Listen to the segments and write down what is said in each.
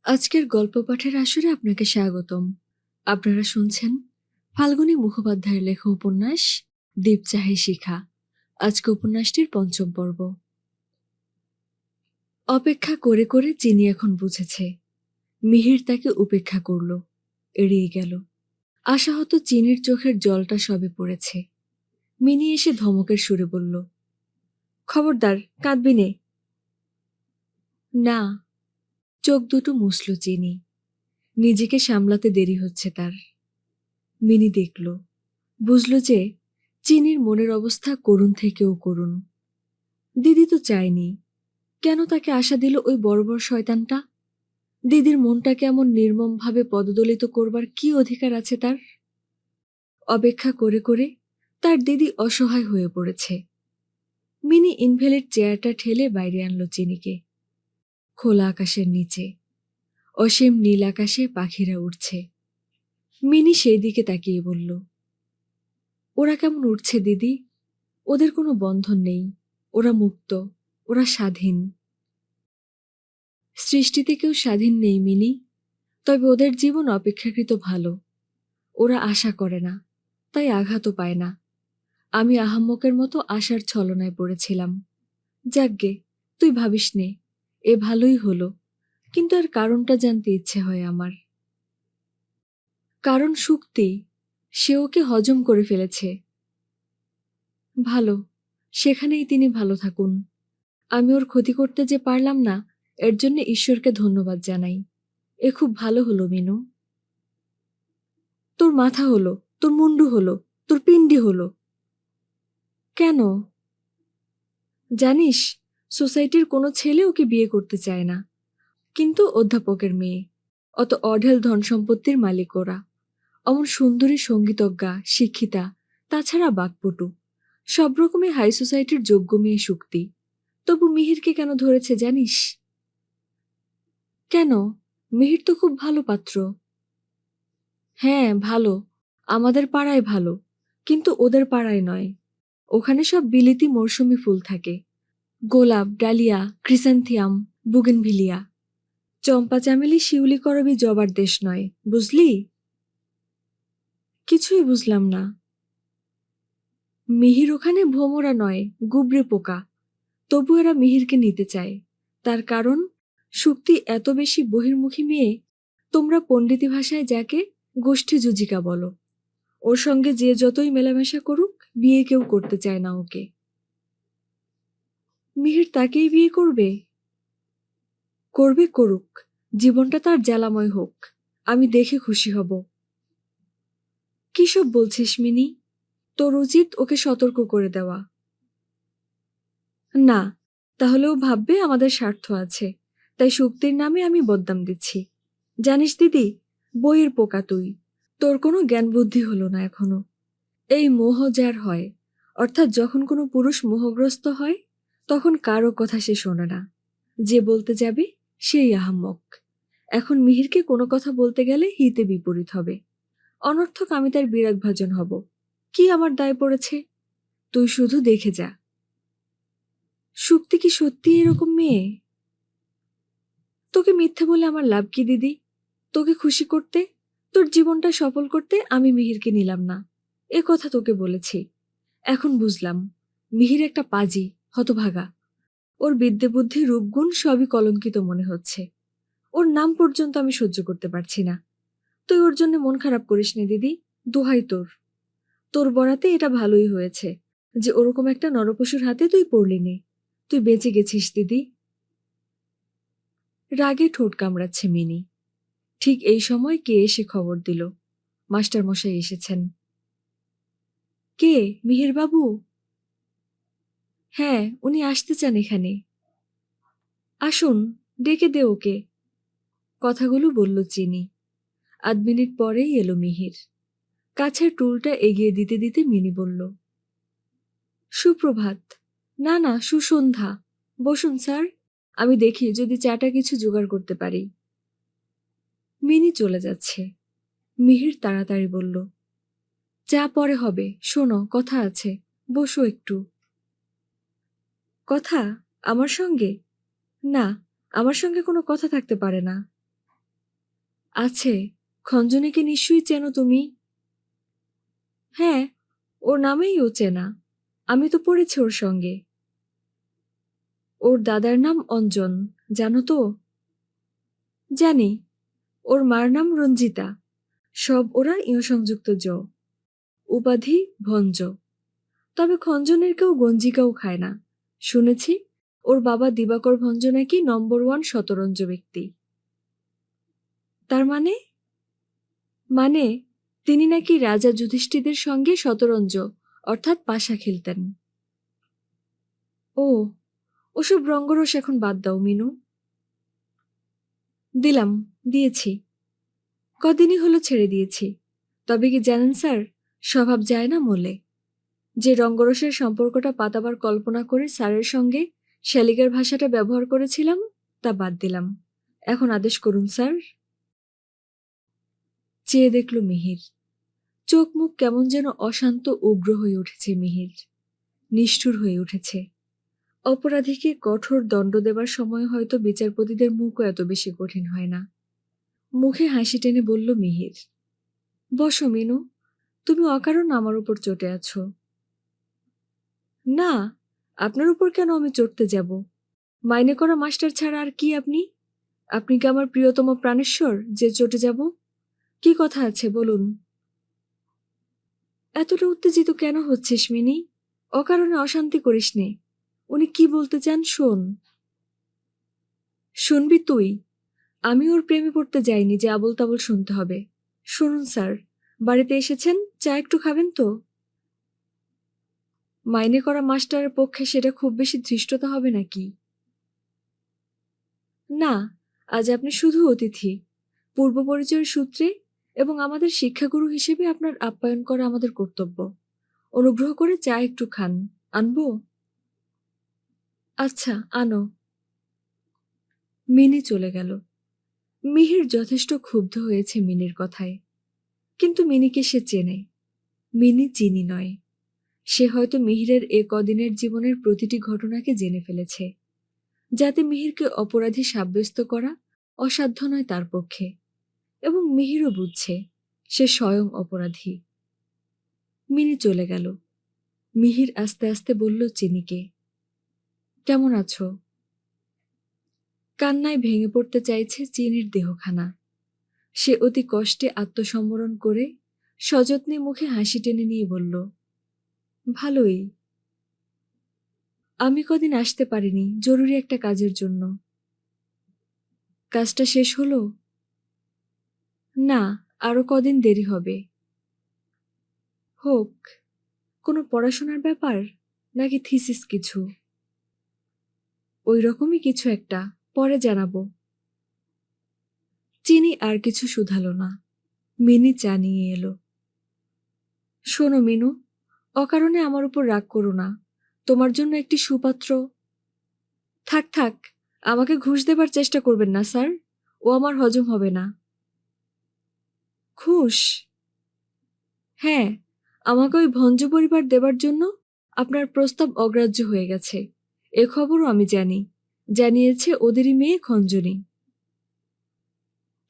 আজকের গল্প পাঠের আসরে আপনাকে স্বাগতম। আপনারা শুনছেন ফাল্গুনী মুখোপাধ্যায়ের লেখা উপন্যাস দীপ চাহে শিখা। আজকে উপন্যাসটির পঞ্চম পর্ব। অপেক্ষা করে করে চিনি এখন বুঝেছে মিহির তাকে উপেক্ষা করল, এড়িয়ে গেল। আশাহত চিনির চোখের জলটা সবে পড়েছে। মিনি এসে ধমকের সুরে বলল, খবরদার, কাঁদবি নে। না। চোখ দুটো মুছল চিনি। নিজেকে সামলাতে দেরি হচ্ছে তার। মিনি দেখল, বুঝল যে চিনির মনের অবস্থা করুণ থেকেও করুণ। দিদি তো চায়নি, কেন তাকে আশা দিল ওই বড় বড় শয়তানটা? দিদির মনটাকে এমন নির্মমভাবে পদদলিত করবার কি অধিকার আছে তার? অপেক্ষা করে করে তার দিদি অসহায় হয়ে পড়েছে। মিনি ইনভ্যালিড চেয়ারটা ঠেলে বাইরে আনলো চিনিকে। খোলা আকাশের নিচে অসীম নীল আকাশে পাখিরা উড়ছে। মিনি সেই দিকে তাকিয়ে বলল, ওরা কেমন উঠছে দিদি? ওদের কোনো বন্ধন নেই, ওরা মুক্ত, ওরা স্বাধীন। সৃষ্টিতে কেউ স্বাধীন নেই মিনি, তবে ওদের জীবন অপেক্ষাকৃত ভালো। ওরা আশা করে না, তাই আঘাতও পায় না। আমি আহাম্মকের মতো আশার ছলনায় পড়েছিলাম। যাকগে, তুই ভাবিস নে, এ ভালোই হলো, কিন্তু আর কারণটা জানতে ইচ্ছে হয় আমার। কারণ শুক্তি, সে ওকে হজম করে ফেলেছে। ভালো, সেখানেই তিনি ভালো থাকুন। আমি ওর ক্ষতি করতে যে পারলাম না, এর জন্য ঈশ্বরকে ধন্যবাদ জানাই। এ খুব ভালো হলো মিনু। তোর মাথা হলো, তোর মুন্ডু হলো, তোর পিণ্ডি হলো। কেন? জানিস, সোসাইটির কোনো ছেলে ওকে বিয়ে করতে চায় না, কিন্তু অধ্যাপকের মেয়ে, অত অঢেল ধন সম্পত্তির মালিক ওরা। অমন সুন্দরী সঙ্গীতজ্ঞা, শিক্ষিতা, তাছাড়া বাকপটু, সব রকমই হাই সোসাইটির যোগ্য মেয়ে শুক্তি। তবু মিহিরকে কেন ধরেছে জানিস? কেন? মিহির তো খুব ভালো পাত্র। হ্যাঁ ভালো, আমাদের পাড়ায় ভালো, কিন্তু ওদের পাড়ায় নয়। ওখানে সব বিলিতি মরশুমি ফুল থাকে, গোলাপ, ডালিয়া, ক্রিস্যান্থিয়াম, বুগেনভিলিয়া। চম্পা চামেলি, শিউলি করবি জবার দেশ নয়, বুঝলি? কিছুই বুঝলাম না। মিহির ওখানে ভোমরা নয়, গুবরে পোকা, তবু এরা মিহিরকে নিতে চায়। তার কারণ, শুক্তি এত বেশি বহির্মুখী মেয়ে। তোমরা পণ্ডিতি ভাষায় যাকে গোষ্ঠী যুজিকা বলো। ওর সঙ্গে যে যতই মেলামেশা করুক, বিয়ে কেউ করতে চায় না ওকে। মিহির তাকেই বিয়ে করবে? করবে, করুক, জীবনটা তার জ্বালাময় হোক, আমি দেখে খুশি হব। কি সব বলছিস মিনি? তোর উচিত ওকে সতর্ক করে দেওয়া। না, তাহলে ও ভাববে আমাদের স্বার্থ আছে, তাই শুক্তির নামে আমি বদনাম দিচ্ছি। জানিস দিদি, বইয়ের পোকা তুই, তোর কোনো জ্ঞান বুদ্ধি হলো না এখনো। এই মোহ যার হয়, অর্থাৎ যখন কোনো পুরুষ মোহগ্রস্ত হয়, তখন কারো কথা সে শোনে না। যে বলতে যাবে সেই আহাম্মক। এখন মিহিরকে কোনো কথা বলতে গেলে হিতে বিপরীত হবে। অনর্থক আমি তার বিরাগভাজন হব। কি আমার দায় পড়েছে? তুই শুধু দেখে যা। শুক্তি কি সত্যি এরকম মেয়ে? তোকে মিথ্যে বলে আমার লাভ কি দিদি? তোকে খুশি করতে, তোর জীবনটা সফল করতে আমি মিহিরকে নিলাম না, এ কথা তোকে বলেছি। এখন বুঝলাম, মিহির একটা পাজি, হতভাগা। ওর বিদ্যে বুদ্ধি রূপগুণ সবই কলঙ্কিত মনে হচ্ছে। ওর নাম পর্যন্ত আমি সহ্য করতে পারছি না। তুই ওর জন্য মন খারাপ করিস নে দিদি, দোহাই তোর। তোর বরাতে এটা ভালোই হয়েছে যে ওরকম একটা নরপশুর হাতে তুই পড়লি নে। তুই বেঁচে গেছিস দিদি। রাগে ঠোঁট কামড়াচ্ছে মিনি। ঠিক এই সময় কে এসে খবর দিল, মাস্টার মশাই এসেছেন। কে? মিহির বাবু? হ্যাঁ, উনি আসতে চান এখানে। আসুন, ডেকে দে ওকে। কথাগুলো বলল চিনি। ৮ মিনিট পরেই এলো মিহির। কাছের টুলটা এগিয়ে দিতে দিতে মিনি বলল, সুপ্রভাত। না না, সুসন্ধ্যা। বসুন স্যার, আমি দেখি যদি চাটা কিছু জোগাড় করতে পারি। মিনি চলে যাচ্ছে। মিহির তাড়াতাড়ি বলল, চা পরে হবে, শোনো কথা আছে, বসো একটু। কথা? আমার সঙ্গে? না, আমার সঙ্গে কোনো কথা থাকতে পারে না। আছে, খঞ্জনীকে নিশ্চয়ই চেনো তুমি। হ্যাঁ, ওর নামেই ও চেনা, আমি তো পড়েছি ওর সঙ্গে। ওর দাদার নাম অঞ্জন, জানো তো? জানি। ওর মার নাম রঞ্জিতা। সব ওরা ইয় সংযুক্ত জ। উপাধি ভঞ্জ। তবে খঞ্জনের কেউ গঞ্জিকাও খায় না। শুনেছি ওর বাবা দিবাকর ভঞ্জ নাকি নম্বর 1 শতরঞ্জ ব্যক্তি। তার মানে? মানে তিনি নাকি রাজা যুধিষ্ঠিরের সঙ্গে শতরঞ্জ অর্থাৎ পাশা খেলতেন। ও, ওসব রঙ্গরস এখন বাদ দাও মিনু। দিয়েছি। কদিনই হলো ছেড়ে দিয়েছি। তবে কি জানেন স্যার, স্বভাব যায় না মলে। যে রঙ্গরসের সম্পর্কটা পাতাবার কল্পনা করে স্যারের সঙ্গে শ্যালিকার ভাষাটা ব্যবহার করেছিলাম, তা বাদ দিলাম। এখন আদেশ করুন স্যার। চেয়ে দেখল মিহির। চোখ মুখ কেমন যেন অশান্ত উগ্র হয়ে উঠেছে মিহির, নিষ্ঠুর হয়ে উঠেছে। অপরাধীকে কঠোর দণ্ড দেবার সময় হয়তো বিচারপতিদের মুখও এত বেশি কঠিন হয় না। মুখে হাসি টেনে বলল মিহির, বসো মিনু, তুমি অকারণ আমার উপর চটে আছো। না, আপনার উপর কেন আমি চড়তে যাব? মাইনে করা মাস্টার ছাড়া আর কি আপনি? আপনি কি আমার প্রিয়তম প্রাণেশ্বর যে চটে যাব? কি কথা আছে বলুন। এতটা উত্তেজিত কেন হচ্ছিস মিনি? অকারণে অশান্তি করিস নে। উনি কি বলতে চান শোন। শুনবি তুই? আমি ওর প্রেমে পড়তে যাইনি যে আবল তাবল শুনতে হবে। শুনুন স্যার, বাড়িতে এসেছেন, চা একটু খাবেন তো? মাইনে করা মাস্টারের পক্ষে সেটা খুব বেশি ধৃষ্টতা হবে নাকি? না, আজ আপনি শুধু অতিথি। পূর্ব পরিচয়ের সূত্রে এবং আমাদের শিক্ষাগুরু হিসেবে আপনার আপ্যায়ন করা আমাদের কর্তব্য। অনুগ্রহ করে চা একটু খান। আনবো? আচ্ছা, আনো। মিনি চলে গেল। মিহির যথেষ্ট ক্ষুব্ধ হয়েছে মিনির কথায়। কিন্তু মিনিকে সে চেনে। মিনি চিনি নয়। সে হয়তো মিহিরের এ কদিনের জীবনের প্রতিটি ঘটনাকে জেনে ফেলেছে, যাতে মিহিরকে অপরাধী সাব্যস্ত করা অসাধ্য নয় তার পক্ষে। এবং মিহিরও বুঝছে সে স্বয়ং অপরাধী। মিনি চলে গেল। মিহির আস্তে আস্তে বলল চিনিকে, কেমন আছো? কান্নায় ভেঙে পড়তে চাইছে চিনির দেহখানা। সে অতি কষ্টে আত্মসম্বরণ করে সযত্নে মুখে হাসি টেনে নিয়ে বলল, ভালোই। আমি কদিন আসতে পারিনি জরুরি একটা কাজের জন্য। কাজটা শেষ হলো? না, আরো কদিন দেরি হবে। হোক। কোনো পড়াশোনার ব্যাপার নাকি থিসিস কিছু? ওই রকমই কিছু একটা, পরে জানাবো। চিনি আর কিছু শুধালো না। মিনি চা নিয়ে এলো। শোনো মিনু, অকারণে আমার উপর রাগ করো না। তোমার জন্য একটি সুপাত্র। থাক থাক, আমাকে ঘুষ দেবার চেষ্টা করবেন না স্যার, ও আমার হজম হবে না। ঘুষ? হ্যাঁ, আমাকে ওই ভঞ্জ পরিবার দেবার জন্য আপনার প্রস্তাব অগ্রাহ্য হয়ে গেছে, এ খবরও আমি জানি। জানিয়েছে ওদেরই মেয়ে খঞ্জনী।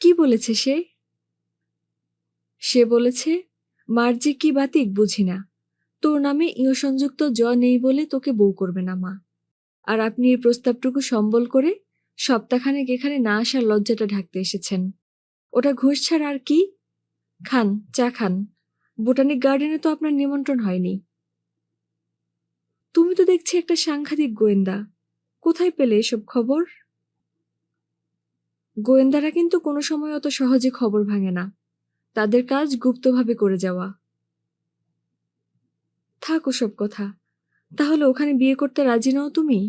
কি বলেছে সে? সে বলেছে, মার যে কি বাতিক বুঝি না, তোর নামে ইয় সংযুক্ত জ নেই বলে তোকে বউ করবে না মা। আর আপনি এই প্রস্তাবটুকু সম্বল করে সপ্তাহখানেক এখানে না আসার লজ্জাটা ঢাকতে এসেছেন। ওটা ঘুষ ছাড়া আর কি? খান, চা খান। বোটানিক গার্ডেনে তো আপনার নিমন্ত্রণ হয়নি। তুমি তো দেখছি একটা সাংঘাতিক গোয়েন্দা। কোথায় পেলে এসব খবর? গোয়েন্দারা কিন্তু কোনো সময় অত সহজে খবর ভাঙে না। তাদের কাজ গুপ্তভাবে করে যাওয়া। থাক ওসব কথা। তাহলে ওখানে বিয়ে করতে রাজি নও তুমি?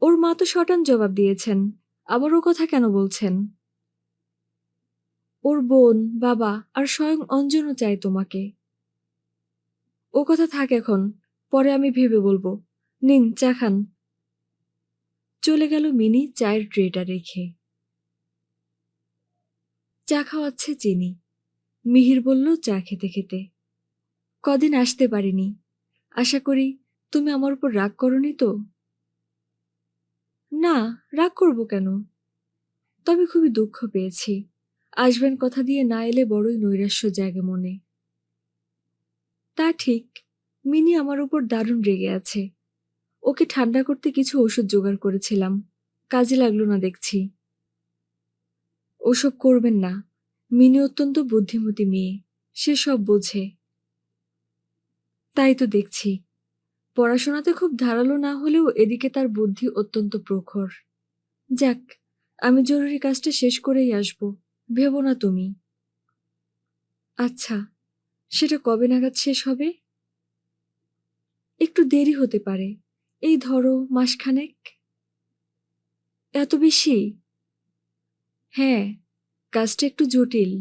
ওর মা তো শটান জবাব দিয়েছেন, আবার ও কথা কেন বলছেন? ওর বোন, বাবা আর স্বয়ং অঞ্জনও চায় তোমাকে। ও কথা থাক এখন, পরে আমি ভেবে বলবো। নিন চা খান। চলে গেল মিনি চায়ের ট্রেটা রেখে। চা খাওয়াচ্ছে চিনি। মিহির বলল চা খেতে খেতে, কদিন আসতে পারিনি। আশা করি তুমি আমার উপর রাগ করনি তো? না, রাগ করব কেন? তবে খুবই দুঃখ পেয়েছি। আসবেন কথা দিয়ে না এলে বড়ই নৈরাশ্য জাগে মনে। তা ঠিক, মিনি আমার উপর দারুণ রেগে আছে। ওকে ঠান্ডা করতে কিছু ওষুধ জোগাড় করেছিলাম, কাজে লাগলো না দেখছি। ওসব করবেন না, মিনি অত্যন্ত বুদ্ধিমতী মেয়ে, সে সব বোঝে। তাই তো দেখছি, পড়াশোনাতে খুব ধারালো না হলেও এদিকে তার বুদ্ধি অত্যন্ত প্রখর। যাক, আমি জরুরি কাজটা শেষ করেই আসব, ভেবো না তুমি। আচ্ছা, সেটা কবে নাগাদ শেষ হবে? একটু দেরি হতে পারে, এই ধরো মাসখানেক। এত বেশি? হ্যাঁ, কাজটা একটু জটিল।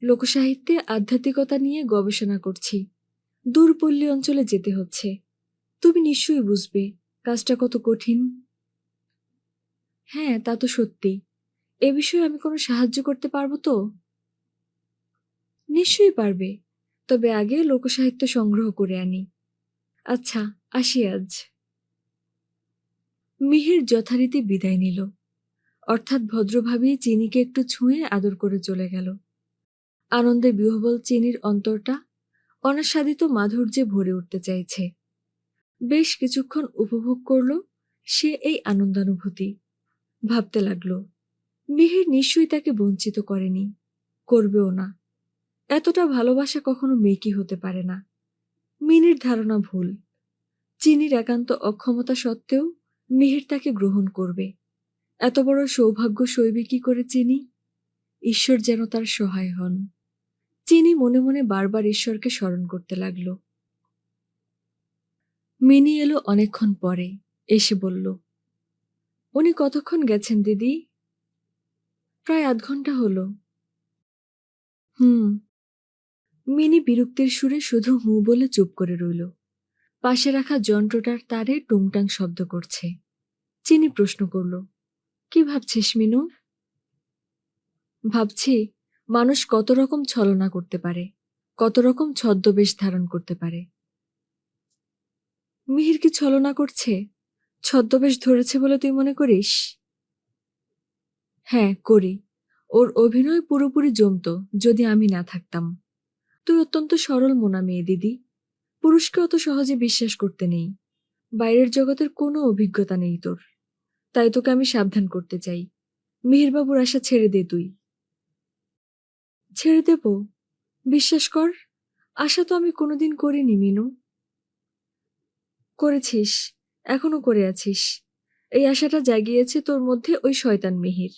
লোকসাহিত্যে আধ্যাত্মিকতা নিয়ে গবেষণা করছি, দূরপল্লী অঞ্চলে যেতে হচ্ছে। তুমি নিশ্চয়ই বুঝবে কাজটা কত কঠিন। হ্যাঁ, তা তো সত্যি। এ বিষয়ে আমি কোনো সাহায্য করতে পারবো তো? নিশ্চয়ই পারবে, তবে আগে লোকসাহিত্য সংগ্রহ করে আনি। আচ্ছা, আসি আজ। মিহির যথারীতি বিদায় নিল, অর্থাৎ ভদ্রভাবেই চিনিকে একটু ছুঁয়ে আদর করে চলে গেল। আনন্দে বিহ্বল চিনির অন্তরটা অনাস্বাদিত মাধুর্যে ভরে উঠতে চাইছে। বেশ কিছুক্ষণ উপভোগ করল সে এই আনন্দানুভূতি। ভাবতে লাগল, মিহির নিশ্চয়ই তাকে বঞ্চিত করেনি, করবেও না। এতটা ভালোবাসা কখনো মেকি হতে পারে না। মিনির ধারণা ভুল। চিনির একান্ত অক্ষমতা সত্ত্বেও মিহির তাকে গ্রহণ করবে। এত বড় সৌভাগ্য সইবে কি করে চিনি? ঈশ্বর যেন তার সহায় হন। চিনি মনে মনে বারবার ঈশ্বরকে স্মরণ করতে লাগল। মিনি এলো অনেকক্ষণ পরে, এসে বলল, উনি কতক্ষণ গেছেন দিদি? প্রায় আধ ঘন্টা হলো। হুম। মিনি বিরক্তির সুরে শুধু হু বলে চুপ করে রইল। পাশে রাখা যন্ত্রটার তারে টুংটাং শব্দ করছে। চিনি প্রশ্ন করল, কি ভাবছিস মিনু? ভাবছি, মানুষ কত রকম ছলনা করতে পারে, কত রকম ছদ্মবেশ ধারণ করতে পারে। মিহির কি ছলনা করছে? ছদ্মবেশ ধরেছে বলে তুই মনে করিস? হ্যাঁ, করি। ওর অভিনয় পুরোপুরি জমতো যদি আমি না থাকতাম। তুই অত্যন্ত সরল মনা মেয়ে দিদি, পুরুষকে অত সহজে বিশ্বাস করতে নেই। বাইরের জগতের কোনো অভিজ্ঞতা নেই তোর, তাই তোকে আমি সাবধান করতে চাই। মিহিরবাবুর আশা ছেড়ে দে তুই। ছেড়ে দেব? বিশ্বাস কর, আশা তো আমি কোনোদিন করিনি মিনু। করেছিস, এখনো করে আছিস। এই আশাটা জাগিয়েছে তোর মধ্যে ওই শয়তান মিহির।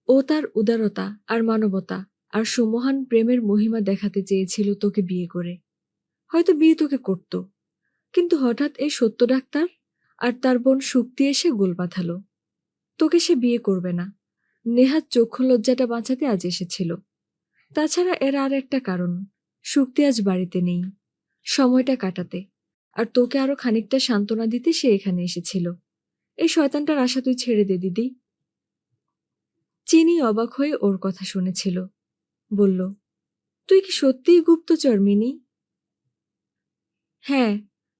ও তার উদারতা আর মানবতা আর সুমহান প্রেমের মহিমা দেখাতে চেয়েছিল তোকে বিয়ে করে। হয়তো বিয়ে তোকে করত, কিন্তু হঠাৎ এই সত্য ডাক্তার আর তার বোন শুক্তি এসে গোল পাঠালো। তোকে সে বিয়ে করবে না। নেহাত চক্ষু লজ্জাটা বাঁচাতে আজ এসেছিল। তাছাড়া এর আর একটা কারণ, শুক্তি আজ বাড়িতে নেই, সময়টা কাটাতে, আর তোকে আরো খানিকটা সান্ত্বনা দিতে সে এখানে এসেছিল। এই শয়তানটার আশা তুই ছেড়ে দে দিদি। চিনি অবাক হয়ে ওর কথা শুনেছিল, বলল, তুই কি সত্যিই গুপ্তচর মিনি? হ্যাঁ,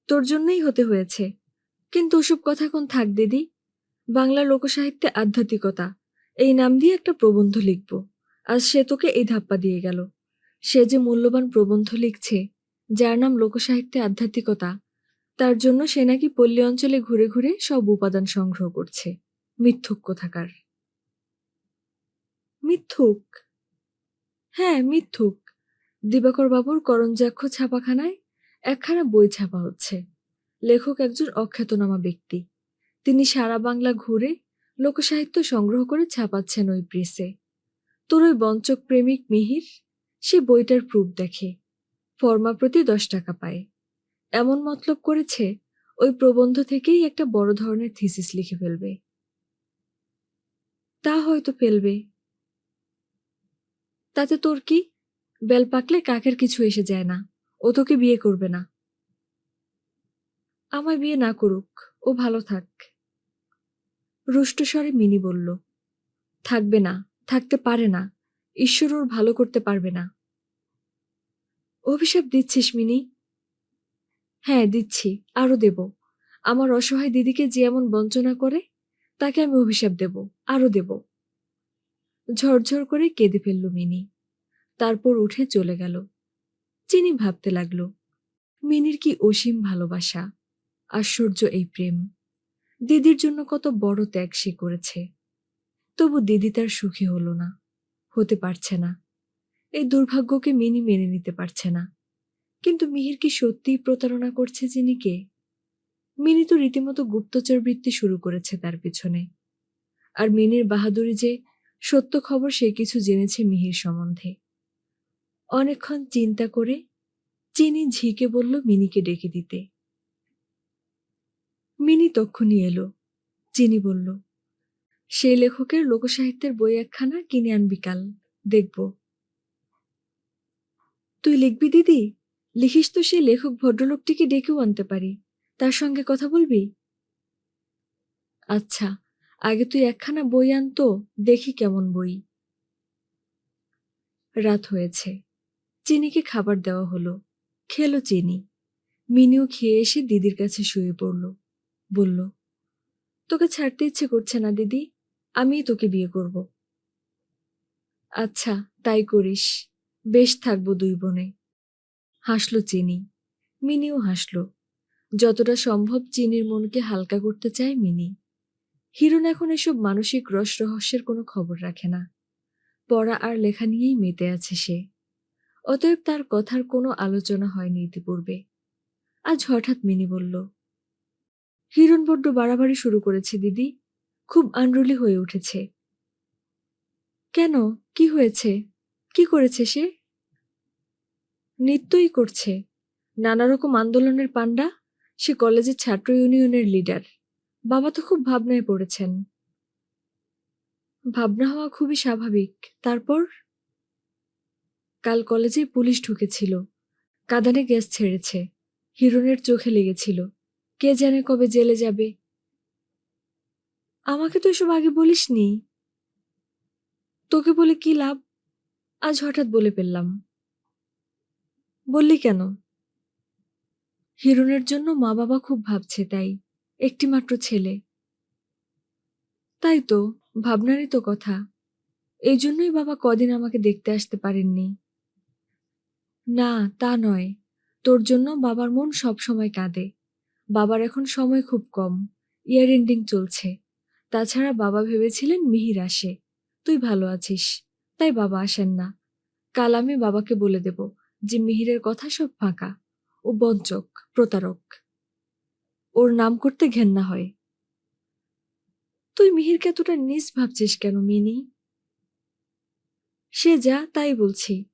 তোর জন্যই হতে হয়েছে। কিন্তু ওসব কথা এখন থাক দিদি। বাংলা লোকসাহিত্যে আধ্যাত্মিকতা এই নাম দিয়ে একটা প্রবন্ধ লিখব। আজ সে তোকে এই ধাপ্পা দিয়ে গেল। সে যে মূল্যবান প্রবন্ধ লিখছে, যার নাম লোকসাহিত্যে আধ্যাত্মিকতা, তার জন্য সে নাকি পল্লী অঞ্চলে ঘুরে ঘুরে সব উপাদান সংগ্রহ করছে। মিথ্যুক কোথাকার। মিথ্যুক? হ্যাঁ, মিথ্যুক। দিবাকর বাবুর করঞ্জাক্ষ ছাপাখানায় একখানা বই ছাপা হচ্ছে। লেখক একজন অখ্যাতনামা ব্যক্তি। তিনি সারা বাংলা ঘুরে লোকসাহিত্য সংগ্রহ করে ছাপাচ্ছেন ওই প্রেসে। তোর ওই বঞ্চক প্রেমিক মিহির সে বইটার প্রুফ দেখে, ফর্মা প্রতি 10 টাকা পায়। এমন মতলব করেছে ওই প্রবন্ধ থেকেই একটা বড় ধরনের থিসিস লিখে ফেলবে। তা হয়তো ফেলবে, তাতে তোর কি? বেল পাকলে কাকের কিছু এসে যায় না। ও তোকে বিয়ে করবে না। আমায় বিয়ে না করুক, ও ভালো থাক। রুষ্ট স্বরে মিনি বলল, থাকবে না, থাকতে পারে না। ঈশ্বর ওর ভালো করতে পারবে না। অভিশাপ দিচ্ছিস মিনি? হ্যাঁ, দিচ্ছি, আরো দেব। আমার অসহায় দিদিকে যে এমন বঞ্চনা করে, তাকে আমি অভিশাপ দেব, আরো দেব। ঝরঝর করে কেঁদে ফেলল মিনি। তারপর উঠে চলে গেল। চিনি ভাবতে লাগল, মিনির কি অসীম ভালোবাসা, আশ্চর্য এই প্রেম। দিদির জন্য কত বড় ত্যাগ সে করেছে। তবু দিদি তার সুখী হলো না, হতে পারছে না। এই দুর্ভাগ্যকে মিনি মেনে নিতে পারছে না। কিন্তু মিহির কি সত্যিই প্রতারণা করছে চিনিকে? মিনি তো রীতিমতো গুপ্তচর বৃত্তি শুরু করেছে তার পিছনে। আর মিনির বাহাদুরি যে সত্য খবর সে কিছু জেনেছে মিহির সম্বন্ধে। অনেকক্ষণ চিন্তা করে চিনি ঝিকে বলল মিনিকে ডেকে দিতে। মিনি তক্ষুনি এলো। চিনি বলল, সেই লেখকের লোকসাহিত্যের বই একখানা কিনে আনবি কাল, দেখব। তুই লিখবি দিদি? লিখিস তো সেই লেখক ভদ্রলোকটিকে ডেকেও আনতে পারি, তার সঙ্গে কথা বলবি? আচ্ছা, আগে তুই একখানা বই আনতো, দেখি কেমন বই। রাত হয়েছে। চিনিকে খাবার দেওয়া হলো। খেলো চিনি। মিনিও খেয়ে এসে দিদির কাছে শুয়ে পড়ল। বলল, তোকে ছাড়তে ইচ্ছে করছে না দিদি, আমিই তোকে বিয়ে করব। আচ্ছা, তাই করিস। বেশ থাকবো দুই বোনে। হাসলো চিনি। মিনিও হাসলো। যতটা সম্ভব চিনির মনকে হালকা করতে চায় মিনি। হিরণ এখন এসব মানসিক রস রহস্যের কোনো খবর রাখে না। পড়া আর লেখা নিয়েই মেতে আছে সে। অতএব তার কথার কোনো আলোচনা হয়নি ইতিপূর্বে। আজ হঠাৎ মিনি বলল, হিরণ বড্ড বাড়াবাড়ি শুরু করেছে দিদি, খুব আনরুলি হয়ে উঠেছে। কেন, কি হয়েছে? কি করেছে সে? নিত্যই করছে, নানা রকম আন্দোলনের পাণ্ডা। সে কলেজের ছাত্র ইউনিয়নের লিডার। বাবা তো খুব ভাবনায় পড়েছেন। ভাবনা হওয়া খুবই স্বাভাবিক। তারপর? কাল কলেজে পুলিশ ঢুকেছিল, কাঁদানে গ্যাস ছেড়েছে। হিরণের চোখে লেগেছিল। কে জানে কবে জেলে যাবে। আমাকে তো এসব আগে বলিসনি। তোকে বলে কি লাভ? আজ হঠাৎ বলে ফেললাম। বললি কেন? হিরণের জন্য মা বাবা খুব ভাবছে, তাই। একটি মাত্র ছেলে। তাই তো, ভাবনারই তো কথা। এই জন্যই বাবা কদিন আমাকে দেখতে আসতে পারেননি। না, তা নয়। তোর জন্য বাবার মন সব সময় কাঁদে। বাবার এখন সময় খুব কম, ইয়ার এন্ডিং চলছে। তাছাড়া বাবা ভেবেছিলেন মিহির আসে, তুই ভালো আছিস, তাই বাবা আসেন না। কাল আমি বাবাকে বলে দেব যে মিহিরের কথা সব ফাঁকা। ও বঞ্চক, প্রতারক। ওর নাম করতে ঘেন্না হয়। তুই মিহিরকে এতটা নীচ ভাবছিস কেন মিনি? সে যা তাই বলছি।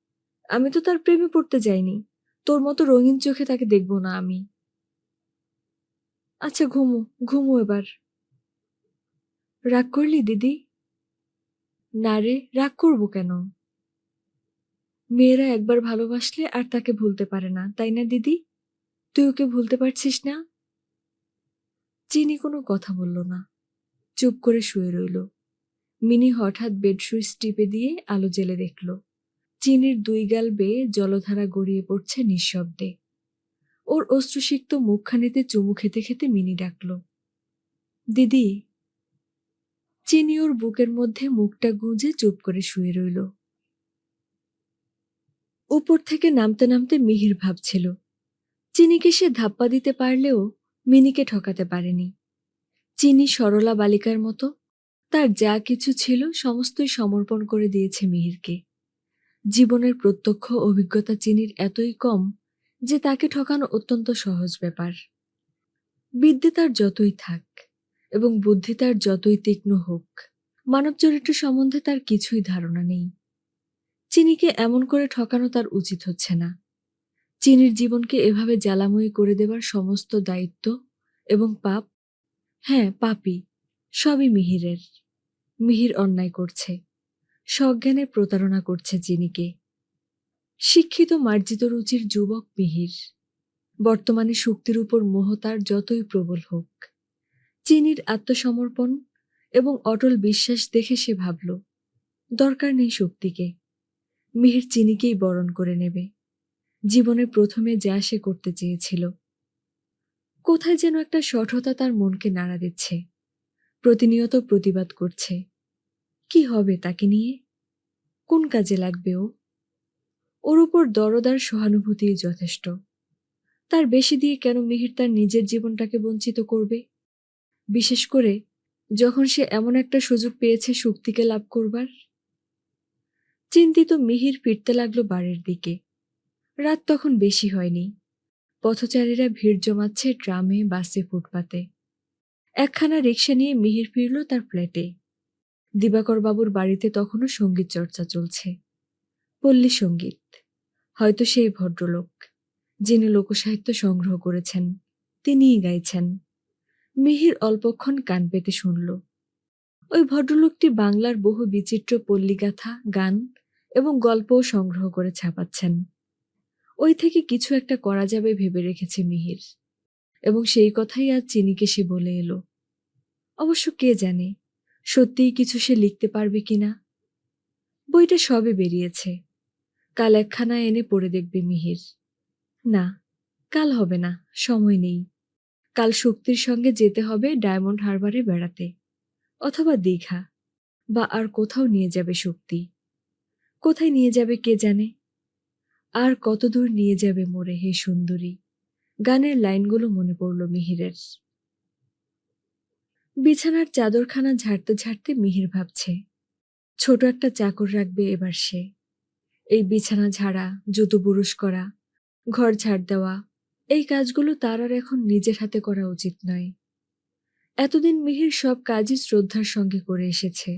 আমি তো তার প্রেমে পড়তে যাইনি। তোর মতো রঙিন চোখে তাকে দেখব না আমি। আচ্ছা, ঘুমো, ঘুমো এবার। রাগ করলি দিদি? না রে, রাগ করবো কেন? মেয়েরা একবার ভালোবাসলে আর তাকে ভুলতে পারে না, তাই না দিদি? তুই ওকে ভুলতে পারছিস না? চিনি কোনো কথা বলল না, চুপ করে শুয়ে রইল। মিনি হঠাৎ বেডশুইচ টিপে দিয়ে আলো জ্বেলে দেখল চিনির দুই গাল বেয়ে জলধারা গড়িয়ে পড়ছে নিঃশব্দে। ওর অশ্রুসিক্ত মুখখানিতে চুমু খেতে খেতে মিনি ডাকল, দিদি। চিনি ওর বুকের মধ্যে মুখটা গুঁজে চুপ করে শুয়ে রইল। উপর থেকে নামতে নামতে মিহির ভাবছিল, চিনিকে সে ধাপ্পা দিতে পারলেও মিনিকে ঠকাতে পারেনি। চিনি সরলা বালিকার মতো তার যা কিছু ছিল সমস্তই সমর্পণ করে দিয়েছে মিহিরকে। জীবনের প্রত্যক্ষ অভিজ্ঞতা চিনির এতই কম যে তাকে ঠকানো অত্যন্ত সহজ ব্যাপার। বিদ্যে তার যতই থাক এবং বুদ্ধি তার যতই তীক্ষ্ণ হোক, মানব চরিত্র সম্বন্ধে তার কিছুই ধারণা নেই। চিনিকে এমন করে ঠকানো তার উচিত হচ্ছে না। চিনির জীবনকে এভাবে জ্বালাময়ী করে দেবার সমস্ত দায়িত্ব এবং পাপ, হ্যাঁ পাপই, সবই মিহিরের। মিহির অন্যায় করছে, সজ্ঞানে প্রতারণা করছে চিনিকে। শিক্ষিত মার্জিত রুচির যুবক মিহির। বর্তমানে শক্তির উপর মোহ তার যতই প্রবল হোক। চিনির আত্মসমর্পণ এবং অটল বিশ্বাস দেখে সে ভাবল, দরকার নেই শক্তিকে, মিহির চিনিকেই বরণ করে নেবে। জীবনে প্রথমে যা সে করতে চেয়েছিল। কোথায় যেন একটা শঠতা তার মনকে নাড়া দিচ্ছে, প্রতিনিয়ত প্রতিবাদ করছে। কি হবে তাকে নিয়ে? কোন কাজে লাগবে ও? ওর উপর দরদ আর সহানুভূতিই যথেষ্ট। তার বেশি দিয়ে কেন মিহির তার নিজের জীবনটাকে বঞ্চিত করবে, বিশেষ করে যখন সে এমন একটা সুযোগ পেয়েছে শক্তিকে লাভ করবার। চিন্তিত মিহির ফিরতে লাগলো বাড়ির দিকে। রাত তখন বেশি হয়নি। পথচারীরা ভিড় জমাচ্ছে ট্রামে, বাসে, ফুটপাতে। একখানা রিকশা নিয়ে মিহির ফিরল তার ফ্ল্যাটে। দিবাকর বাবুর বাড়িতে তখনও সঙ্গীত চর্চা চলছে। পল্লী সঙ্গীত। হয়তো সেই ভদ্রলোক যিনি লোকসাহিত্য সংগ্রহ করেছেন তিনিই গাইছেন। মিহির অল্পক্ষণ কান পেতে শুনল। ওই ভদ্রলোকটি বাংলার বহু বিচিত্র পল্লীগাথা, গান এবং গল্পও সংগ্রহ করে ছাপাচ্ছেন। ওই থেকে কিছু একটা করা যাবে ভেবে রেখেছে মিহির, এবং সেই কথাই আজ চিনিকে সে বলে এলো। অবশ্য কে জানে সত্যিই কিছু সে লিখতে পারবে কিনা। বইটা সবে বেরিয়েছে, কাল একখানা এনে পড়ে দেখবে মিহির। না, কাল হবে না, সময় নেই। কাল শক্তির সঙ্গে যেতে হবে ডায়মন্ড হারবারে বেড়াতে, অথবা দীঘা, বা আর কোথাও নিয়ে যাবে শক্তি। কোথায় নিয়ে যাবে কে জানে। আর কতদূর নিয়ে যাবে মোরে হে সুন্দরী। গানের লাইনগুলো মনে পড়ল মিহিরের। বিছানার চাদরখানা ঝাড়তে ঝাড়তে মিহির ভাবছে, ছোট একটা চাকর রাখবে এবার সে। এই বিছানা ঝাড়া, জুতো বুরুশ করা, ঘর ঝাড় দেওয়া, এই কাজগুলো তার আর এখন নিজের হাতে করা উচিত নয়। এতদিন মিহির সব কাজই শ্রদ্ধার সঙ্গে করে এসেছে।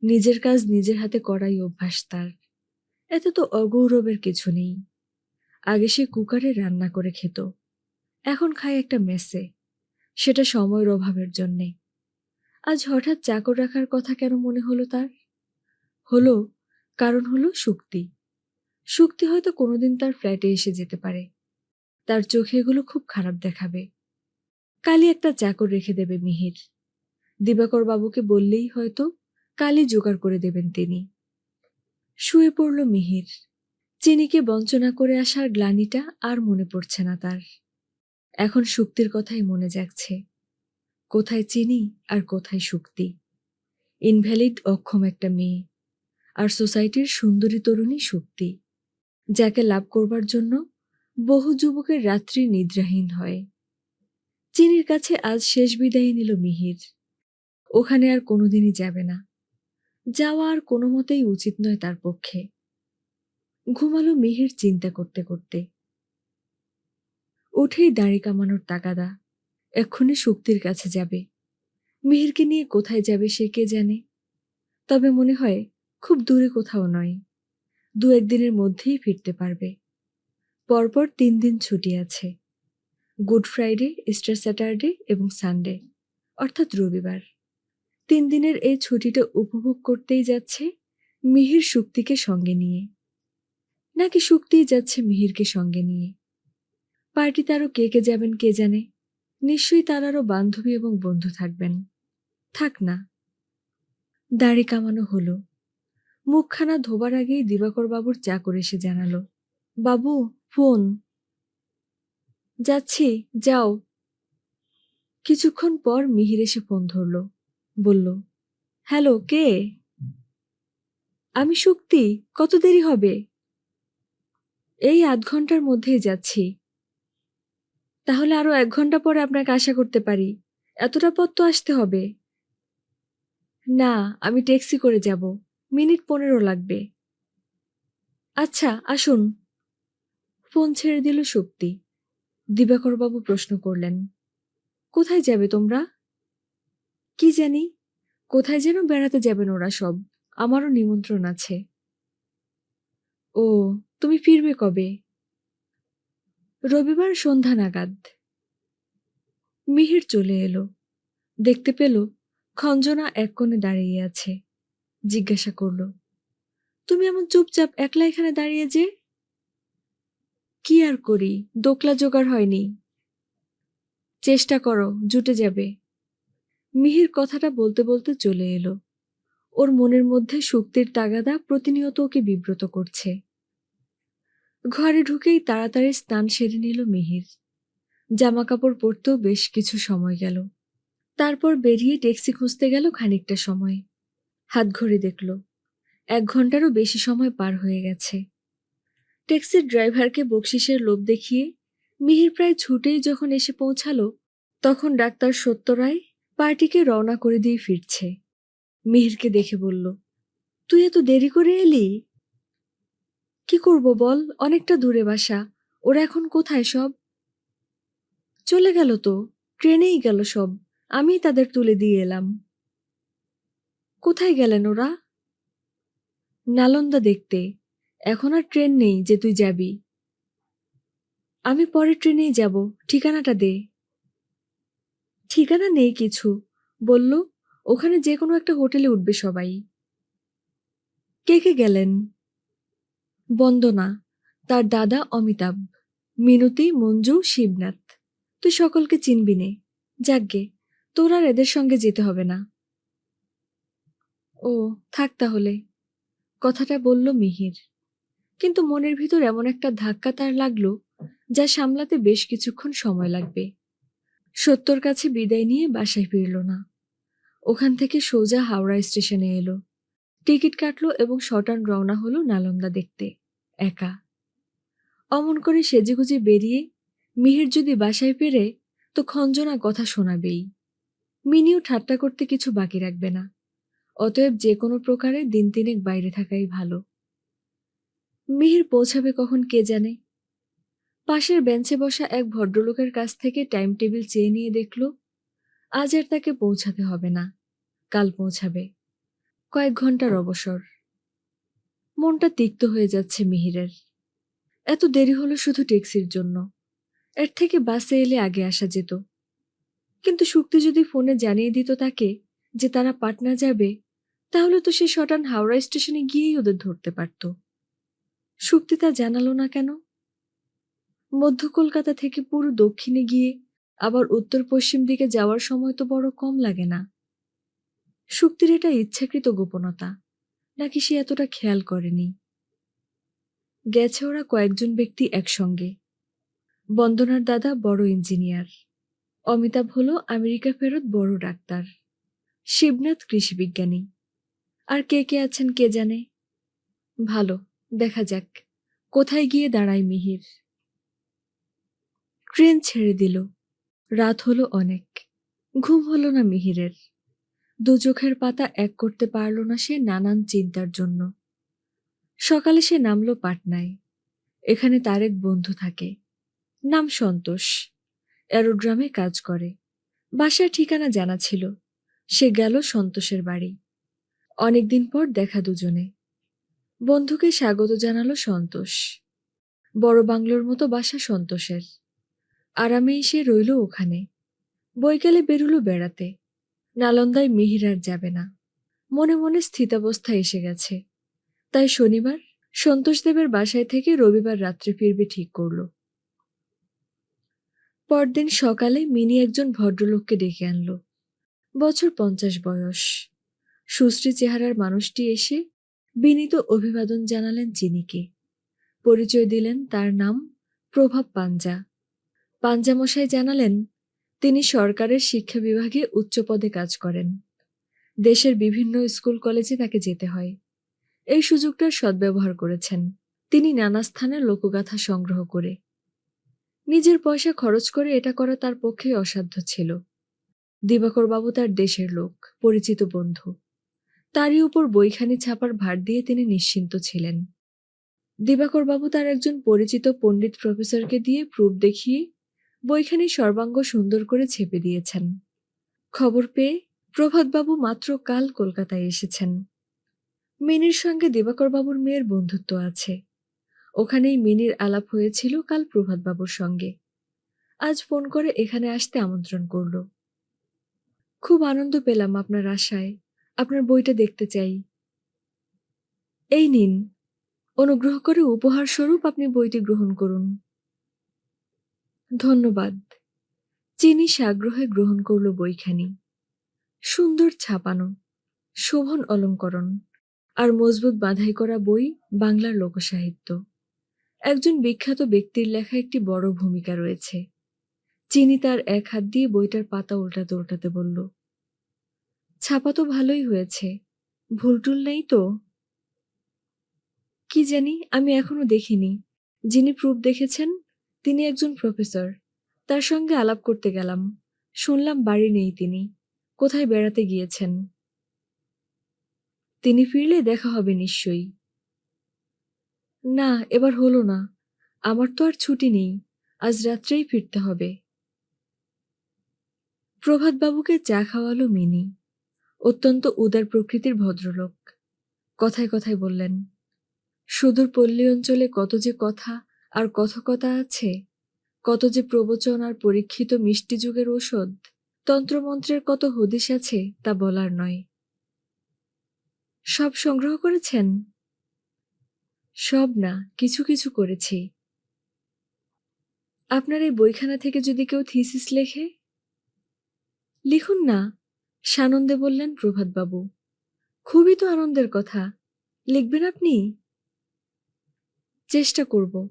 নিজের কাজ নিজের হাতে করাই অভ্যাস তার। এতে তো অগৌরবের কিছু নেই। আগে সে কুকারে রান্না করে খেত, এখন খায় একটা মেসে, সেটা সময়ের অভাবের জন্যে। আজ হঠাৎ চাকর রাখার কথা কেন মনে হলো তার? হলো কারণ হলো শক্তি। শক্তি হয়তো কোনোদিন তার ফ্ল্যাটে এসে যেতে পারে। তার চোখে এগুলো খুব খারাপ দেখাবে। কালই একটা চাকর রেখে দেবে মিহির। দিবাকর বাবুকে বললেই হয়তো কালই জোগাড় করে দেবেন তিনি। শুয়ে পড়ল মিহির। চিনিকে বঞ্চনা করে আসার গ্লানিটা আর মনে পড়ছে না তার। এখন শক্তির কথাই মনে জাগছে। কোথায় চিনি আর কোথায় শক্তি? ইনভ্যালিড অক্ষম একটা মেয়ে, আর সোসাইটির সুন্দরী তরুণী শক্তি, যাকে লাভ করবার জন্য বহু যুবকের রাত্রি নিদ্রাহীন হয়। চিনির কাছে আজ শেষ বিদায় নিল মিহির। ওখানে আর কোনোদিনই যাবে না। যাওয়া আর কোনো মতেই উচিত নয় তার পক্ষে। ঘুমালো মিহির চিন্তা করতে করতে। উঠেই দাড়ি কামানোর তাগাদা। এক্ষুনি শক্তির কাছে যাবে। মিহিরকে নিয়ে কোথায় যাবে সে কে জানে। তবে মনে হয় খুব দূরে কোথাও নয়। 2-1 দিনের মধ্যেই ফিরতে পারবে। পরপর 3 দিন ছুটি আছে। গুড ফ্রাইডে, ইস্টার স্যাটারডে এবং সানডে, অর্থাৎ রবিবার। 3 দিনের এই ছুটিটা উপভোগ করতেই যাচ্ছে মিহির শক্তিকে সঙ্গে নিয়ে, নাকি শক্তিই যাচ্ছে মিহিরকে সঙ্গে নিয়ে। পার্টিতে আরও কে কে যাবেন কে জানে। নিশ্চয়ই তার আরও বান্ধবী এবং বন্ধু থাকবেন। থাক না। দাড়ি কামানো হলো। মুখখানা ধোবার আগেই দিবাকর বাবুর চাকর এসে জানালো, বাবু ফোন। যাচ্ছি, যাও। কিছুক্ষণ পর মিহির এসে ফোন ধরল। বলল, হ্যালো, কে? আমি শক্তি। কত দেরি হবে? এই 8 ঘন্টার মধ্যেই যাচ্ছি। তাহলে আরো 1 ঘন্টা পরে আপনাকে আশা করতে পারি। এতটা পথ তো আসতে হবে। না, আমি ট্যাক্সি করে যাব। মিনিট 15 লাগবে। আচ্ছা, আসুন। ফোন ছেড়ে দিল শক্তি। দিবাকরবাবু প্রশ্ন করলেন, কোথায় যাবে তোমরা? কি জানি, কোথায় যেন বেড়াতে যাবেন ওরা সব। আমারও নিমন্ত্রণ আছে। ও, তুমি ফিরবে কবে? রবিবার সন্ধ্যা নাগাদ। মিহির চলে এলো। দেখতে পেল খঞ্জনা এক কোণে দাঁড়িয়ে আছে। জিজ্ঞাসা করল, তুমি এমন চুপচাপ একলা এখানে দাঁড়িয়ে যে? কি আর করি, দোকলা জোগাড় হয়নি। চেষ্টা করো, জুটে যাবে। মিহির কথাটা বলতে বলতে চলে এলো। ওর মনের মধ্যে শক্তির তাগাদা প্রতিনিয়ত ওকে বিব্রত করছে। ঘরে ঢুকেই তাড়াতাড়ি স্নান সেরে নিল মিহির। জামা কাপড় পরতেও বেশ কিছু সময় গেল। তারপর বেরিয়ে ট্যাক্সি খুঁজতে গেল খানিকটা সময়। হাতঘড়ি দেখল, 1 ঘন্টারও বেশি সময় পার হয়ে গেছে। ট্যাক্সির ড্রাইভারকে বকশিসের লোভ দেখিয়ে মিহির প্রায় ছুটেই যখন এসে পৌঁছালো, তখন ডাক্তার সত্য রায় পার্টিকে রওনা করে দিয়ে ফিরছে। মিহিরকে দেখে বলল, তুই এত দেরি করে এলি? কি করব বল, অনেকটা দূরে বাসা। ওরা এখন কোথায় সব? চলে গেল তো, ট্রেনেই গেল সব। আমিই তাদের তুলে দিয়ে এলাম। কোথায় গেলেন ওরা? নালন্দা দেখতে। এখন আর ট্রেন নেই যে তুই যাবি। আমি পরের ট্রেনেই যাব, ঠিকানাটা দে। ঠিকানা নেই কিছু, বলল ওখানে যে কোনো একটা হোটেলে উঠবে সবাই। কে কে গেলেন? বন্দনা, তার দাদা অমিতাভ, মিনতি, মঞ্জু, শিবনাথ। তুই সকলকে চিনবি নে। যাকগে, তোর আর এদের সঙ্গে যেতে হবে না। ও, থাক তাহলে, কথাটা বলল মিহির। কিন্তু মনের ভিতর এমন একটা ধাক্কা তার লাগলো, যা সামলাতে বেশ কিছুক্ষণ সময় লাগবে। সত্যর কাছে বিদায় নিয়ে বাসায় ফিরল না। ওখান থেকে সোজা হাওড়া স্টেশনে এলো, টিকিট কাটলো এবং সটান রওনা হলো নালন্দা দেখতে, একা। অমন করে সেজেগুজে বেরিয়ে মিহির যদি বাসায় ফেরে তো খঞ্জনা কথা শোনাবেই। মিনিও ঠাট্টা করতে কিছু বাকি রাখবে না। অতএব যে কোনো প্রকারে 3 দিন বাইরে থাকাই ভালো। মিহির পৌঁছাবে কখন কে জানে। পাশের বেঞ্চে বসা এক ভদ্রলোকের কাছ থেকে টাইম টেবিল চেয়ে নিয়ে দেখল, আজ আর তাকে পৌঁছাতে হবে না, কাল পৌঁছাবে। কয়েক ঘন্টার অবসর। মনটা তিক্ত হয়ে যাচ্ছে মিহিরের। এত দেরি হলো শুধু ট্যাক্সির জন্য। এর থেকে বাসে এলে আগে আসা যেত। কিন্তু শুক্তি যদি ফোনে জানিয়ে দিত তাকে যে তারা পাটনা যাবে, তাহলে তো সে সটান হাওড়া স্টেশনে গিয়েই ওদের ধরতে পারত। শুক্তি তা জানালো না কেন? মধ্য কলকাতা থেকে পুরো দক্ষিণে গিয়ে আবার উত্তর পশ্চিম দিকে যাওয়ার সময় তো বড় কম লাগে না। শুক্তির এটা ইচ্ছাকৃত গোপনতা, নাকি সে এতটা খেয়াল করেনি? গেছে ওরা কয়েকজন ব্যক্তি একসঙ্গে। বন্দনার দাদা বড় ইঞ্জিনিয়ার, অমিতাভ হলো আমেরিকা ফেরত বড় ডাক্তার, শিবনাথ কৃষিবিজ্ঞানী। আর কে কে আছেন কে জানে। ভালো, দেখা যাক কোথায় গিয়ে দাঁড়ায় মিহির। ট্রেন ছেড়ে দিল। রাত হলো অনেক। ঘুম হলো না মিহিরের। দু চোখের পাতা এক করতে পারল না সে নানান চিন্তার জন্য। সকালে সে নামল পাটনায়। এখানে তার এক বন্ধু থাকে, নাম সন্তোষ। অ্যারোড্রামে কাজ করে। বাসার ঠিকানা জানা ছিল। সে গেল সন্তোষের বাড়ি। অনেকদিন পর দেখা দুজনে। বন্ধুকে স্বাগত জানালো সন্তোষ। বড় বাংলোর মতো বাসা সন্তোষের। আরামে এসে রইল ওখানে। বৈকালে বেরুলো বেড়াতে। নালন্দায় মিহির আর যাবে না। মনে মনে স্থিতাবস্থা এসে গেছে। তাই শনিবার সন্তোষদেবের বাসায় থেকে রবিবার রাত্রে ফিরবে ঠিক করল। পরদিন সকালে মিনি একজন ভদ্রলোককে ডেকে আনলো। বছর 50 বয়স। সুশ্রী চেহারার মানুষটি এসে বিনীত অভিবাদন জানালেন চিনিকে। পরিচয় দিলেন তার নাম প্রভাব পাঞ্জা। পাঞ্জামশাই জানালেন তিনি সরকারের শিক্ষা বিভাগে উচ্চ পদে কাজ করেন। দেশের বিভিন্ন স্কুল কলেজে তাকে যেতে হয়। এই সুযোগটার সদ্ব্যবহার করেছেন তিনি নানা স্থানের লোকগাথা সংগ্রহ করে। নিজের পয়সা খরচ করে এটা করা তার পক্ষে অসাধ্য ছিল। দিবাকরবাবু তার দেশের লোক, পরিচিত বন্ধু। তারই উপর বইখানি ছাপার ভার দিয়ে তিনি নিশ্চিন্ত ছিলেন। দিবাকরবাবু তার একজন পরিচিত পণ্ডিত প্রফেসরকে দিয়ে প্রুফ দেখিয়ে বইখানি সর্বাঙ্গ সুন্দর করে ছেপে দিয়েছেন। খবর পেয়ে প্রভাতবাবু মাত্র কাল কলকাতায় এসেছেন। মিনির সঙ্গে দিবাকরবাবুর মেয়ের বন্ধুত্ব আছে। ওখানেই মিনির আলাপ হয়েছিল কাল প্রভাতবাবুর সঙ্গে। আজ ফোন করে এখানে আসতে আমন্ত্রণ করল। খুব আনন্দ পেলাম আপনার আশায়, আপনার বইটা দেখতে চাই। এই নিন, অনুগ্রহ করে উপহার স্বরূপ আপনি বইটি গ্রহণ করুন। ধন্যবাদ। চিনি সাগ্রহে গ্রহণ করল বইখানি। সুন্দর ছাপানো, শোভন অলঙ্করণ আর মজবুত বাঁধাই করা বই বাংলার লোকসাহিত্য। একজন বিখ্যাত ব্যক্তির লেখা একটি বড় ভূমিকা রয়েছে। চিনি তার এক হাত দিয়ে বইটার পাতা উল্টাতে উল্টাতে বলল, ছাপা তো ভালোই হয়েছে, ভুলটুল নেই তো? কি জানি, আমি এখনো দেখিনি। যিনি প্রুফ দেখেছেন তিনি একজন প্রফেসর। তার সঙ্গে আলাপ করতে গেলাম, শুনলাম বাড়ি নেই তিনি, কোথায় বেড়াতে গিয়েছেন। তিনি ফিরলে দেখা হবে নিশ্চয়ই। না, এবার হলো না। আমার তো আর ছুটি নেই, আজ রাত্রেই ফিরতে হবে। প্রভাতবাবুকে চা খাওয়ালো মিনি। অত্যন্ত উদার প্রকৃতির ভদ্রলোক। কথায় কথায় বললেন, সুদূর পল্লী অঞ্চলে কত যে কথা আর কথকতা আছে, কত যে প্রবচন আর পরীক্ষিত মিষ্টি যুগের ঔষধ, তন্ত্রমন্ত্রের কত হদিশ আছে তা বলার নয়। সব সংগ্রহ করেছেন? সব না, কিছু কিছু করেছি। আপনার এই বইখানা থেকে যদি কেউ থিসিস লেখে? লিখুন না, সানন্দে বললেন প্রভাতবাবু। খুবই তো আনন্দের কথা। লিখবেন আপনি? চেষ্টা করব।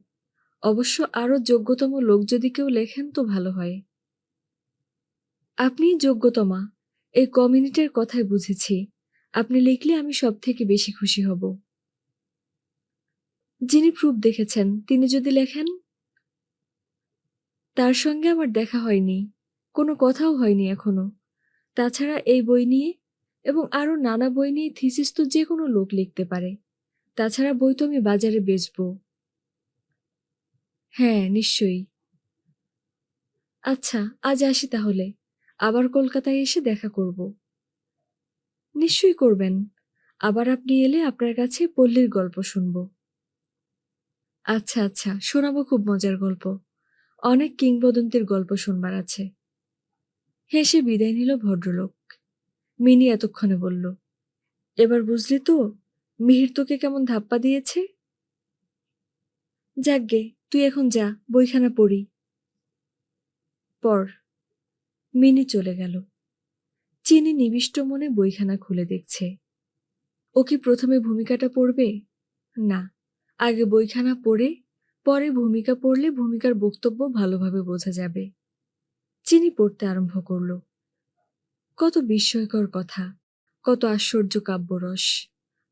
অবশ্য আরো যোগ্যতম লোক যদি কেউ লেখেন তো ভালো হয়। আপনিই যোগ্যতমা, এই কমিউনিটির কথাই বুঝেছি। আপনি লিখলে আমি সব থেকে বেশি খুশি হব। যিনি প্রুফ দেখেছেন তিনি যদি লেখেন? তার সঙ্গে আমার দেখা হয়নি, কোনো কথাও হয়নি এখনো। তাছাড়া এই বই নিয়ে এবং আরো নানা বই নিয়ে থিসিস তো যে কোনো লোক লিখতে পারে। তাছাড়া বই তো আমি বাজারে বেচবো। হ্যাঁ, নিশ্চয়ই। আচ্ছা, আজ আসি তাহলে। আবার কলকাতায় এসে দেখা করব। নিশ্চয়ই করবেন। আবার আপনি এলে আপনার কাছে পল্লীর গল্প শুনব। আচ্ছা আচ্ছা, শোনাবো খুব মজার গল্প। অনেক কিংবদন্তির গল্প শুনবার আছে। হেসে বিদায় নিল ভদ্রলোক। মিনি এতক্ষণে বলল, এবার বুঝলি তো মিহির তোকে কেমন ধাপ্পা দিয়েছে? যাকগে, তুই এখন যা, বইখানা পড়ি। পড়। মিনি চলে গেল। চিনি নিবিষ্ট মনে বইখানা খুলে দেখছে। ও কি প্রথমে ভূমিকাটা পড়বে? না, আগে বইখানা পড়ে পরে ভূমিকা পড়লে ভূমিকার বক্তব্য ভালোভাবে বোঝা যাবে। চিনি পড়তে আরম্ভ করল। কত বিস্ময়কর কথা, কত আশ্চর্য কাব্যরস,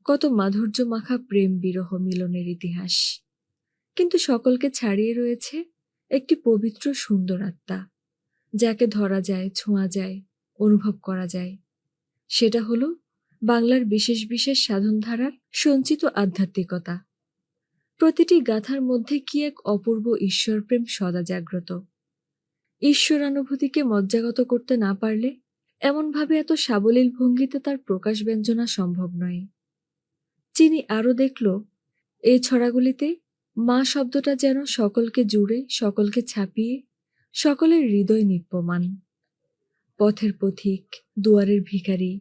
কত মাধুর্য মাখা প্রেম বিরহ মিলনের ইতিহাস। কিন্তু সকলকে ছাড়িয়ে রয়েছে একটি পবিত্র সুন্দর আত্মা, যাকে ধরা যায়, ছোঁয়া যায়, অনুভব করা যায়। সেটা হলো বাংলার বিশেষ বিশেষ সাধনধারার সঞ্চিত আধ্যাত্মিকতা। প্রতিটি গাথার মধ্যে কি এক অপূর্ব ঈশ্বরপ্রেম সদা জাগ্রত। ঈশ্বরানুভূতিকে মজ্জাগত করতে না পারলে এমনভাবে এত সাবলীল ভঙ্গিতে তার প্রকাশ ব্যঞ্জনা সম্ভব নয়। চিনি আরও দেখল, এই ছড়াগুলিতে মা শব্দটা যেন সকলকে জুড়ে, সকলকে ছাপিয়ে, সকলের হৃদয় নিপ্পমান। পথের পথিক, দুয়ারের ভিখারি,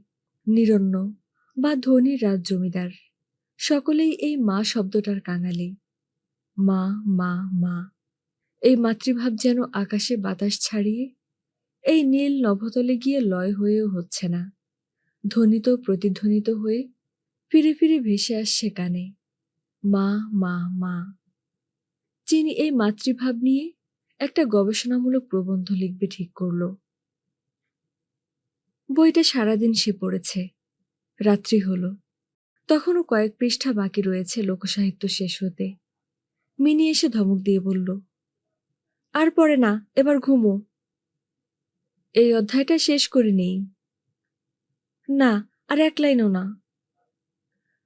নিরন্ন বা ধনী রাজ জমিদার, সকলেই এই মা শব্দটার কাঙালি। মা, মা, মা, এই মাতৃভাব যেন আকাশে বাতাস ছাড়িয়ে এই নীল নভতলে গিয়ে লয় হয়েও হচ্ছে না, ধ্বনিত প্রতিধ্বনিত হয়ে ফিরে ফিরে ভেসে আসছে কানে। মা, মা, মা। চিনি এই মাতৃভাব নিয়ে একটা গবেষণামূলক প্রবন্ধ লিখবে ঠিক করল। বইটা সারাদিন সে পড়েছে। রাত্রি হলো, তখনও কয়েক পৃষ্ঠা বাকি রয়েছে লোকসাহিত্য শেষ হতে। মিনি এসে ধমক দিয়ে বলল, আর পড়ে না, এবার ঘুমো। এই অধ্যায়টা শেষ করে নেই। না, আর এক লাইনও না।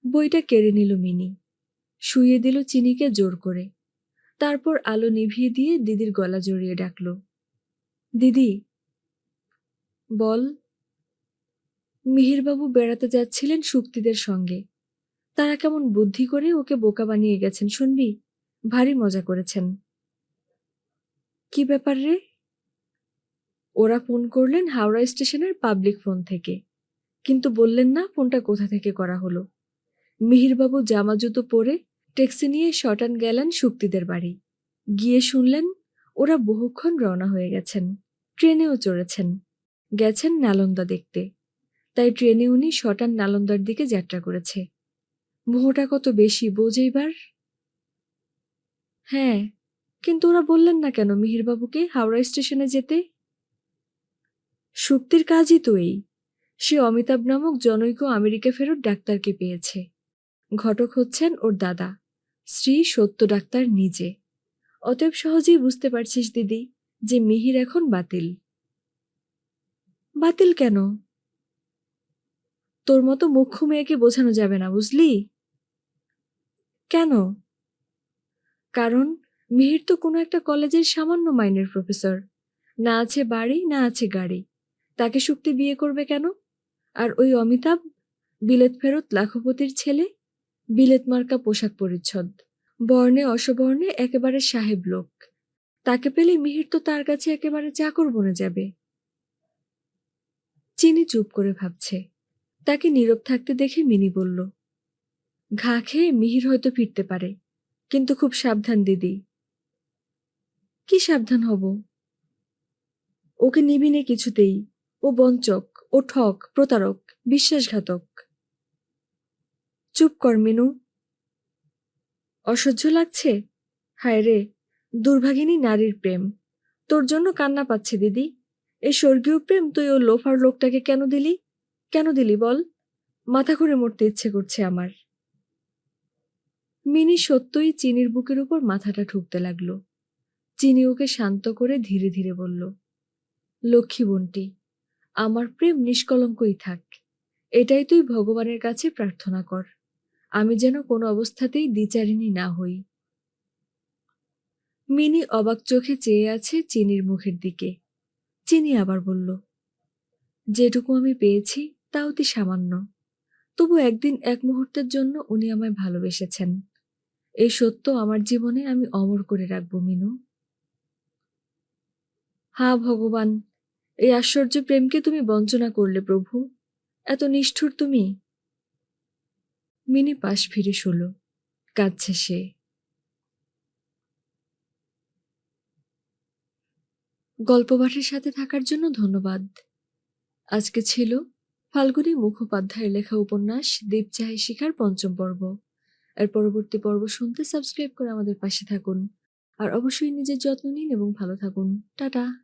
বইটা কেড়ে নিল মিনি, শুইয়ে দিল চিনিকে জোর করে। তারপর আলো নিভিয়ে দিয়ে দিদির গলা জড়িয়ে ডাকল, দিদি। বল। মিহিরবাবু বেড়াতে যাচ্ছিলেন শুক্তিদের সঙ্গে। তারা কেমন বুদ্ধি করে ওকে বোকা বানিয়ে গেছেন শুনবি? ভারী মজা করেছেন। কি ব্যাপার রে? ওরা ফোন করলেন হাওড়া স্টেশনের পাবলিক ফোন থেকে, কিন্তু বললেন না ফোনটা কোথা থেকে করা হলো। মিহিরবাবু জামা জুতো পরে ট্যাক্সি নিয়ে শটান গেলেন শুক্তিদের বাড়ি। গিয়ে শুনলেন ওরা বহুক্ষণ রওনা হয়ে গেছেন, ট্রেনেও চড়েছেন, গেছেন নালন্দা দেখতে। তাই ট্রেনে উনি শটান নালন্দার দিকে যাত্রা করেছে। মোহটা কত বেশি বোঝ এইবার। হ্যাঁ, কিন্তু ওরা বললেন না কেন মিহিরবাবুকে হাওড়া স্টেশনে যেতে? শুক্তির কাজই তো এই। সে অমিতাভ নামক জনৈক আমেরিকা ফেরত ডাক্তারকে পেয়েছে। ঘটক হচ্ছেন ওর দাদা, স্ত্রী সত্য ডাক্তার নিজে। অতএব সহজেই বুঝতে পারছিস দিদি যে মিহির এখন বাতিল। বাতিল কেন? তোর মতো মুখ্য মেয়েকে বোঝানো যাবে না, বুঝলি? কেন? কারণ মিহির তো কোনো একটা কলেজের সামান্য মাইনের প্রফেসর। না আছে বাড়ি, না আছে গাড়ি। তাকে শুক্তি বিয়ে করবে কেন? আর ওই অমিতাভ, বিলেত ফেরত লাখপতির ছেলে, বিলেত মার্কা পোশাক পরিচ্ছদ, বর্ণে অসবর্ণে একেবারে সাহেব লোক। তাকে পেলে মিহির তো তার কাছে একেবারে চাকর বনে যাবে। চিনি চুপ করে ভাবছে। তাকে নীরব থাকতে দেখে মিনি বলল, ঘা খেয়ে মিহির হয়তো ফিরতে পারে, কিন্তু খুব সাবধান দিদি। কি সাবধান হব? ওকে নিবি নে কিছুতেই। ও বঞ্চক, ও ঠক, প্রতারক, বিশ্বাসঘাতক। চুপ কর মিনু। অসহ্য লাগছে? হায় রে, দুর্ভাগিনী নারীর প্রেম। তোর জন্য কান্না পাচ্ছে দিদি। এই স্বর্গীয় প্রেম তুই ও লোফার লোকটাকে কেন দিলি? কেন দিলি বল? মাথা ঘুরে মরতে ইচ্ছে করছে আমার। মিনি সত্যই চিনির বুকের উপর মাথাটা ঠুকতে লাগলো। চিনি ওকে শান্ত করে ধীরে ধীরে বলল, লক্ষ্মী বোনটি, আমার প্রেম নিষ্কলঙ্কই থাক। এটাই তুই ভগবানের কাছে প্রার্থনা কর, আমি যেন কোনো অবস্থাতেই দ্বিচারিণী না হই। মিনি অবাক চোখে চেয়ে আছে চিনির মুখের দিকে। চিনি আবার বলল, যেটুকু আমি পেয়েছি তা অতি সামান্য। তবু একদিন এক মুহূর্তের জন্য উনি আমায় ভালোবেসেছেন। এই সত্য আমার জীবনে আমি অমর করে রাখবো মিনু। হা ভগবান, এই আশ্চর্য প্রেমকে তুমি বঞ্চনা করলে প্রভু। এত নিষ্ঠুর তুমি। মিনি পাশ ফিরে শুল। কাঁদছে সে। গল্প পাঠের সাথে থাকার জন্য ধন্যবাদ। আজকে ছিল ফাল্গুনী মুখোপাধ্যায়ের লেখা উপন্যাস দীপ চাহে শিখার পঞ্চম পর্ব। এর পরবর্তী পর্ব শুনতে সাবস্ক্রাইব করে আমাদের পাশে থাকুন। আর অবশ্যই নিজের যত্ন নিন এবং ভালো থাকুন। টাটা।